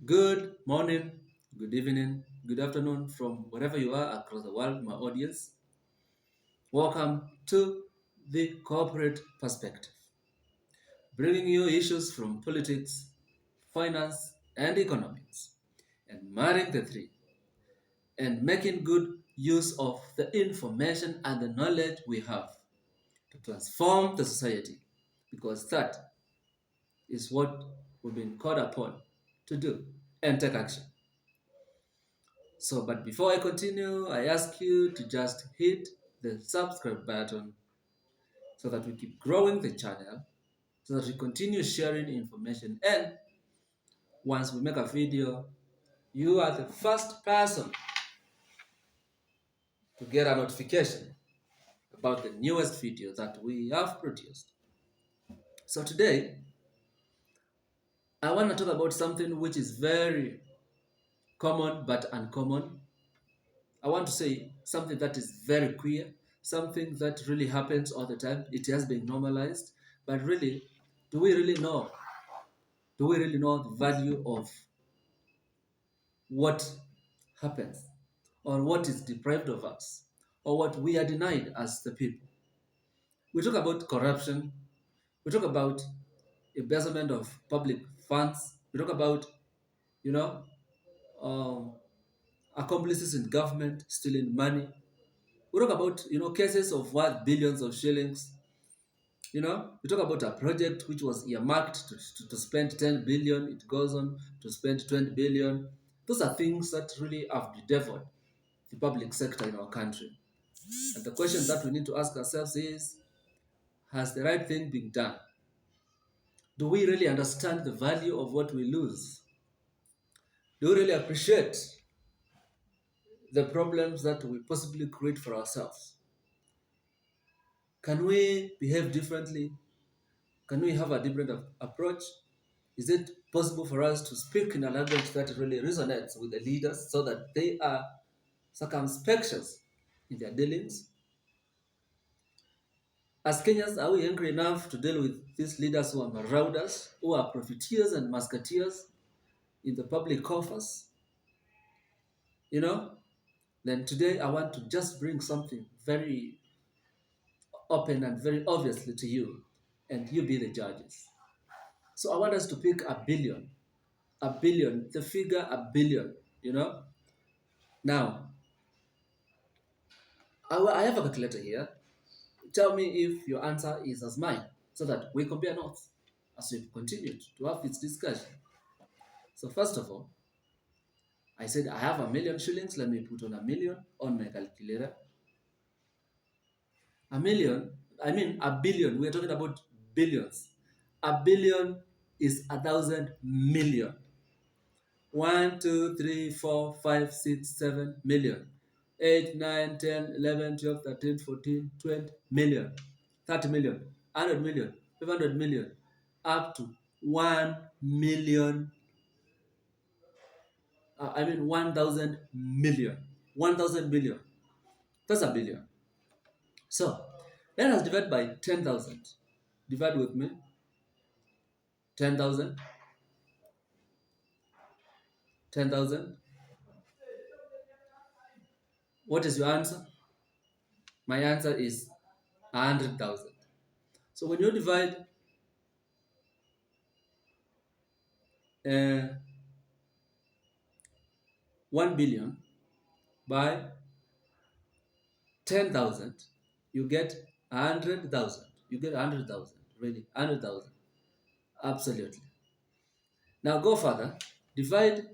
Good morning, good evening, good afternoon from wherever you are across the world, my audience. Welcome to the corporate perspective, bringing you issues from politics, finance, and economics, and marrying the three, and making good use of the information and the knowledge we have to transform the society, because that is what we've been called upon to do and take action. But before I continue, I ask you to just hit the subscribe button so that we keep growing the channel, so that we continue sharing information. And once we make a video, you are the first person to get a notification about the newest video that we have produced. So today, I want to talk about something which is very common but uncommon. I want to say something that is very queer, something that really happens all the time. It has been normalized, but really, do we really know? Do we really know the value of what happens, or what is deprived of us, or what we are denied as the people? We talk about corruption, we talk about embezzlement of public funds, we talk about, you know, um, accomplices in government stealing money. We talk about, cases of worth billions of shillings. We talk about a project which was earmarked to spend 10 billion, it goes on to spend 20 billion. Those are things that really have bedeviled the public sector in our country. And the question that we need to ask ourselves is, has the right thing been done? Do we really understand the value of what we lose? Do we really appreciate the problems that we possibly create for ourselves? Can we behave differently? Can we have a different approach? Is it possible for us to speak in a language that really resonates with the leaders so that they are circumspicious in their dealings? As Kenyans, are we angry enough to deal with these leaders who are marauders, who are profiteers and musketeers in the public coffers? You know, then today I want to just bring something very open and very obviously to you, and you be the judges. So I want us to pick a billion, the figure a billion. Now, I have a calculator here. Tell me if your answer is as mine, so that we compare notes as we continue to have this discussion. So first of all, I said I have a million shillings. Let me put on a million on my calculator. A million, I mean a billion. We're talking about billions. A billion is 1,000 million. 1, 2, 3, 4, 5, 6, 7 million. 8, 9, 10, 11, 12, 13, 14, 20 million. 30 million. 100 million. 500 million. Up to 1 million. 1,000 million. 1,000 million. That's a billion. So, let us divide by 10,000. Divide with me. 10,000. 10,000. What is your answer? My answer is 100,000. So when you divide uh, 1 billion by 10,000, you get 100,000. You get 100,000. Really, 100,000. Absolutely. Now go further. Divide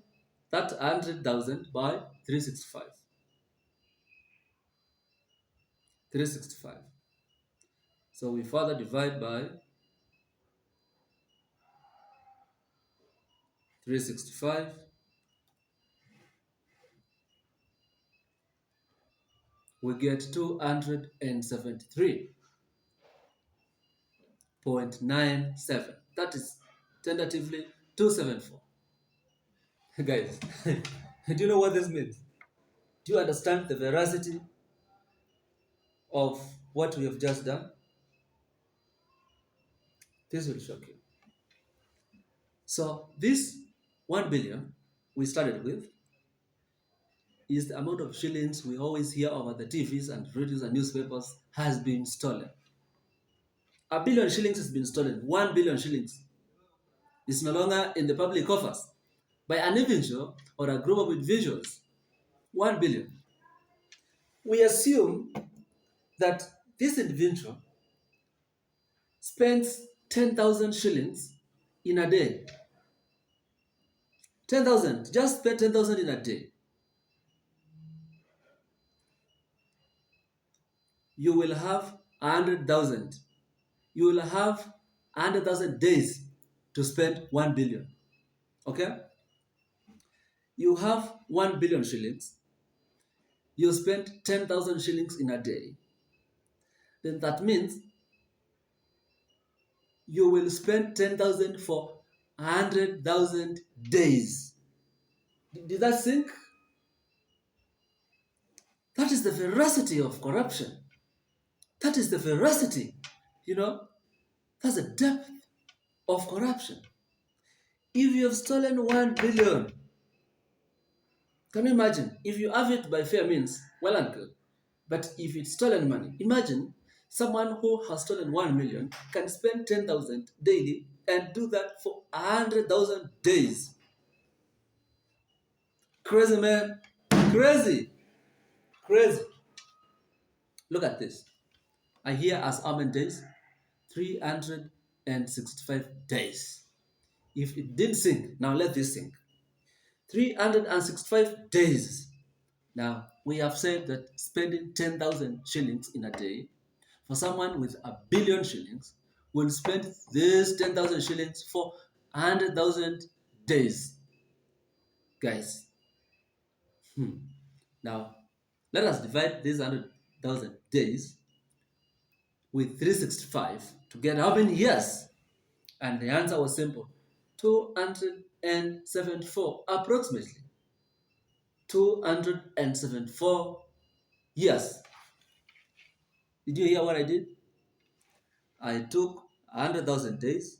that 100,000 by 365. 365. So we further divide by 365. We get 273.97. That is tentatively 274. Guys, do you know what this means? Do you understand the veracity of what we have just done? This will shock you. So this 1 billion we started with is the amount of shillings we always hear over the TVs and radios and newspapers has been stolen. 1 billion shillings has been stolen. 1 billion shillings is no longer in the public coffers by an individual or a group of individuals. 1 billion. We assume that this individual spends 10,000 shillings in a day. 10,000, just spend 10,000 in a day. You will have 100,000. You will have 100,000 days to spend 1 billion. Okay? You have 1 billion shillings. You spend 10,000 shillings in a day. Then that means you will spend 10,000 for 100,000 days. Did that sink? That is the veracity of corruption. That is the veracity. You know, that's the depth of corruption. If you have stolen 1 billion, can you imagine? If you have it by fair means, well and good. But if it's stolen money, imagine someone who has stolen 1 million can spend 10,000 daily and do that for 100,000 days. Crazy, man. Crazy. Crazy. Look at this. I hear as how many days? 365 days. If it didn't sink, now let this sink. 365 days. Now, we have said that spending 10,000 shillings in a day for someone with 1 billion shillings will spend this 10,000 shillings for 100,000 days. Guys, now let us divide these 100,000 days with 365 to get how many years? And the answer was simple, 274 approximately. 274 years. Did you hear what I did? I took 100,000 days,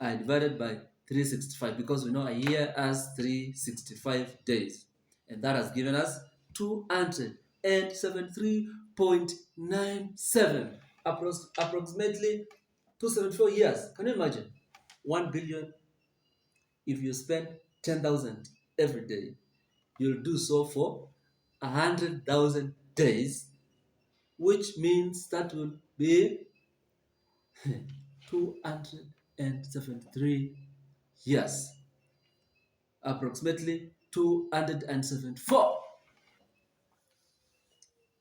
I divided by 365 because we know a year has 365 days. And that has given us 273.97, approximately 274 years. Can you imagine? 1 billion, if you spend 10,000 every day, you'll do so for 100,000 days, which means that will be 273 years, approximately 274.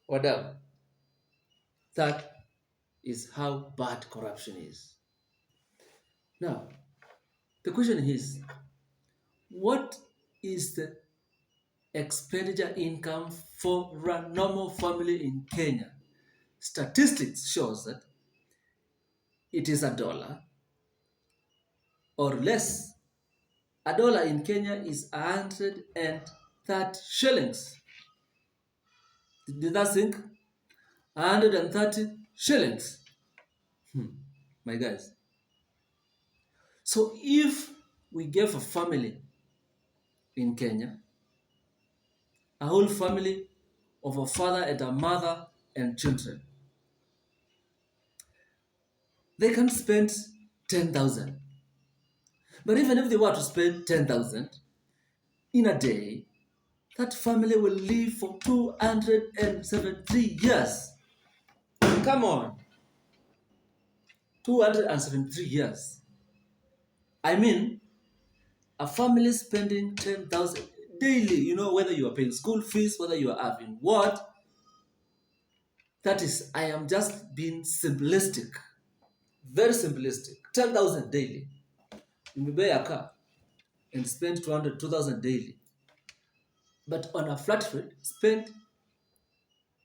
Whatever. That is how bad corruption is. Now, the question is, what is the expenditure income for a normal family in Kenya? Statistics shows that it is $1 or less. $1 in Kenya is 130 shillings. Did that sink? 130 shillings. My guys. So if we gave a family in Kenya, a whole family of a father and a mother and children, they can spend 10,000. But even if they were to spend 10,000 in a day, that family will live for 273 years. Come on. 273 years. I mean, a family spending 10,000 daily, whether you are paying school fees, whether you are having what, that is, I am just being simplistic. Very simplistic. 10,000 daily. You may buy a car and spend 2,000 daily. But on a flat rate, spend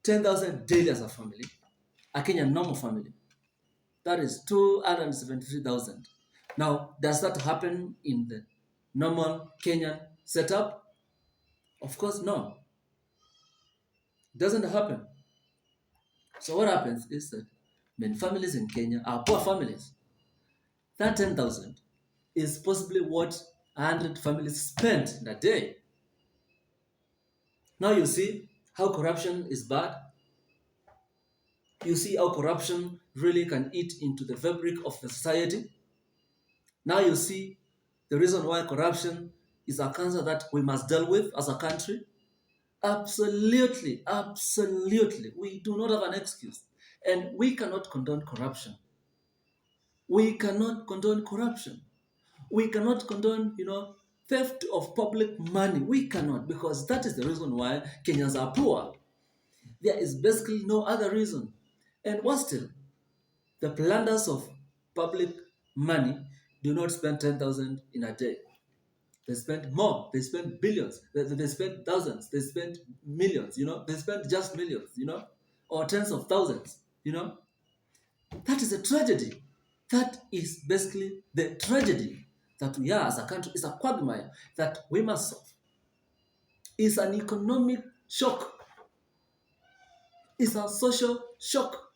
10,000 daily as a family, a Kenyan normal family. That is 273,000. Now, does that happen in the normal Kenyan setup? Of course, no. It doesn't happen. So what happens is that many families in Kenya are poor families. That 10,000 is possibly what 100 families spent in a day. Now you see how corruption is bad. You see how corruption really can eat into the fabric of the society. Now you see the reason why corruption is a cancer that we must deal with as a country. Absolutely, absolutely. We do not have an excuse. And we cannot condone corruption. We cannot condone corruption. We cannot condone, theft of public money. We cannot, because that is the reason why Kenyans are poor. There is basically no other reason. And what still? The plunderers of public money do not spend 10,000 in a day. They spend more. They spend billions. They spend thousands. They spend millions, They spend just millions, or tens of thousands. That is a tragedy. That is basically the tragedy that we are as a country. It's a quagmire that we must solve. It's an economic shock. It's a social shock.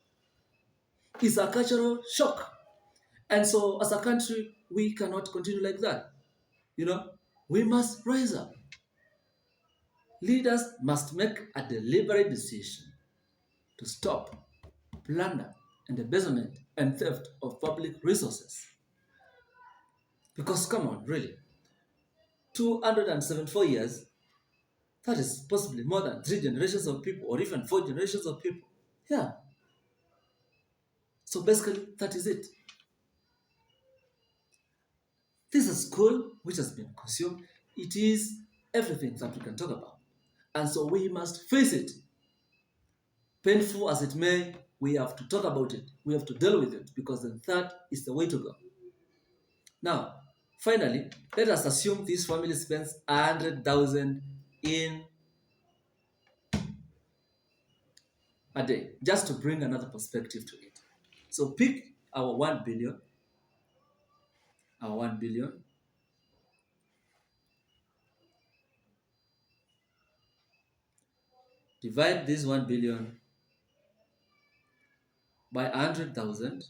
It's a cultural shock. And so, as a country, we cannot continue like that. We must rise up. Leaders must make a deliberate decision to stop plunder and embezzlement and theft of public resources. Because, come on, really, 274 years, that is possibly more than 3 generations of people, or even 4 generations of people. Yeah. So basically, that is it. This is school which has been consumed. It is everything that we can talk about. And so we must face it. Painful as it may, we have to talk about it. We have to deal with it, because then that is the way to go. Now, finally, let us assume this family spends 100,000 in a day, just to bring another perspective to it. So pick our 1 billion, divide this 1 billion by 100,000,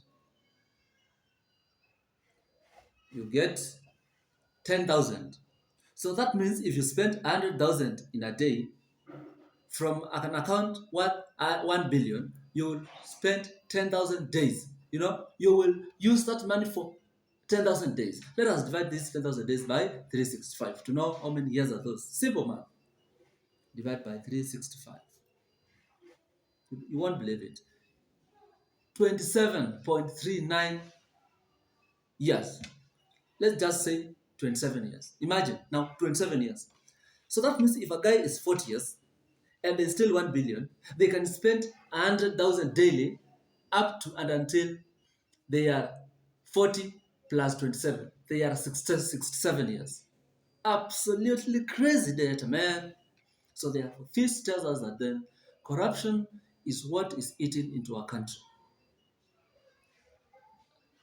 you get 10,000. So that means if you spend 100,000 in a day, from an account worth 1 billion, you will spend 10,000 days. You will use that money for 10,000 days. Let us divide these 10,000 days by 365 to know how many years are those. Simple math. Divide by 365. You won't believe it. 27.39 years. Let's just say 27 years. Imagine now 27 years. So that means if a guy is 40 years and there's still 1 billion, they can spend 100,000 daily up to and until they are 40 plus 27. They are 67 years. Absolutely crazy data, man. So therefore, this tells us that then corruption is what is eating into our country.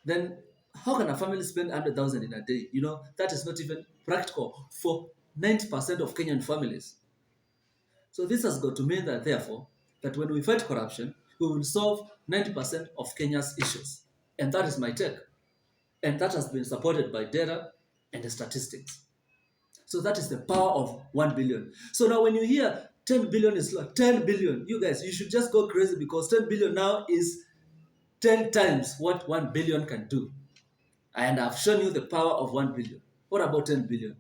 Then how can a family spend 100,000 in a day? That is not even practical for 90% of Kenyan families. So this has got to mean that, therefore, that when we fight corruption, we will solve 90% of Kenya's issues. And that is my take. And that has been supported by data and the statistics. So that is the power of 1 billion. So now when you hear 10 billion is like 10 billion, you guys, you should just go crazy, because 10 billion now is 10 times what 1 billion can do. And I've shown you the power of 1 billion. What about 10 billion?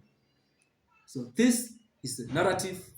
So this is the narrative that